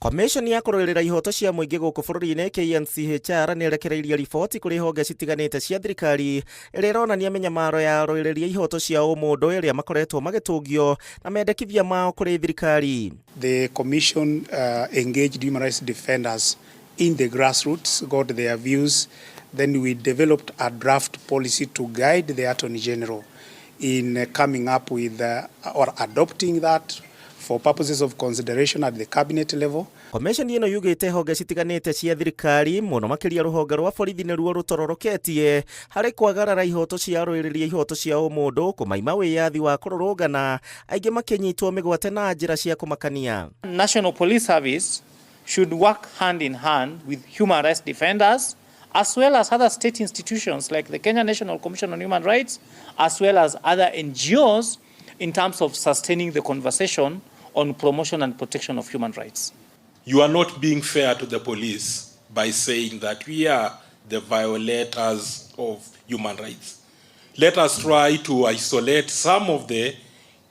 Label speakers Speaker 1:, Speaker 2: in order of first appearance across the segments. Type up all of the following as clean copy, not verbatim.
Speaker 1: Komĩconi ya kũrũĩrĩra ihooto cia mũingĩ gũkũ bũrũri-inĩ KNCHR nĩ ĩrekereirie riboti kũrĩ honge citiganĩte cia thirikari ĩrĩa ĩronania mĩnyamaro ya arũĩrĩri a ihooto cia ũmũndũ ĩrĩa makoretwo magĩtũngio na mendekithia mao kũrĩ thirikari.
Speaker 2: The Commission engaged human rights defenders in the grassroots, got their views. Then we developed a draft policy to guide the Attorney General in coming up with or adopting that for purposes of consideration at the cabinet level.
Speaker 1: Komĩconi ĩno yugĩte honge citiganĩte cia thirikari mũno makĩria rũhonge rwa borithi nĩruo rũtororoketie harĩ kwagarara ihooto cia arũĩrĩri a ihooto cia ũmũndũ kũmaima wĩyathi wa kũrũrũngana, aingĩ makĩnyitwo mĩgwate na njĩra cia kũmakania.
Speaker 3: National Police Service should work hand in hand with human rights defenders as well as other state institutions like the Kenya National Commission on Human Rights as well as other NGOs in terms of sustaining the conversation on promotion and protection of human rights.
Speaker 4: You are not being fair to the police by saying that we are the violators of human rights. Let us try to isolate some of the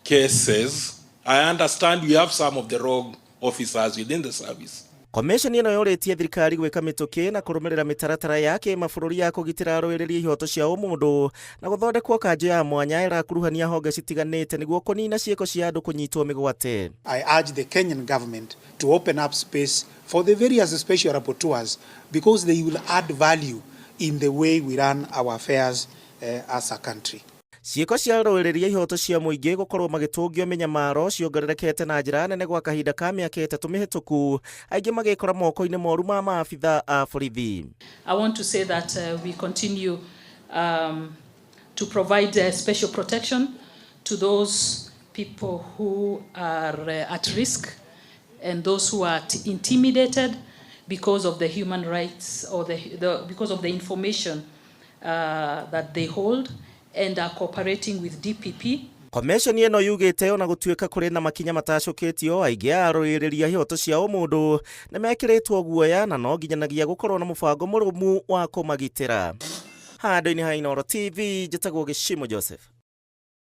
Speaker 4: cases. I understand we have some of the wrong officers within the service.
Speaker 1: Komĩconi ĩno yũrĩtie thirikari gwĩka mĩtũkĩ na kũrũmĩrĩra mĩtaratara ya kĩmabũrũri ya kũgitĩra arũĩrĩri a ihooto cia ũmũndũ na gũthondekwo kanjũ ya mwanya ĩrakuruhania honge citiganĩte nĩguo kũnina ciĩko cia andũ kũnyitwo mĩgwate.
Speaker 2: I urge the Kenyan government to open up space for the various special rapporteurs because they will add value in the way we run our affairs as a country.
Speaker 1: Ciĩko cia arũĩrĩri a ihooto cia mũingĩ gũkorwo magĩtũngio mĩnyamaro ciongererekete na njĩra nene gwa kahinda ka mĩaka 3 mĩhĩtũku, aingĩ magĩkora moko-inĩ moru ma maabitha a borithi.
Speaker 5: I want to say that we continue to provide special protection to those people who are at risk and those who are intimidated because of the human rights or because of the information that they hold and are cooperating with DPP.
Speaker 1: Komĩconi ĩno yugĩte ona gũtuĩka kũrĩ na makinya matacũkĩtio, aingĩ a arũĩrĩri a ihooto cia ũmũndũ nĩ mekĩrĩtwo guoya na no nginyanagia gũkorwo na mũbango mũrũmu wa kũmagitĩra. Handũ-inĩ ha Inooro TV, njĩtagwo Gĩcimo Joseph.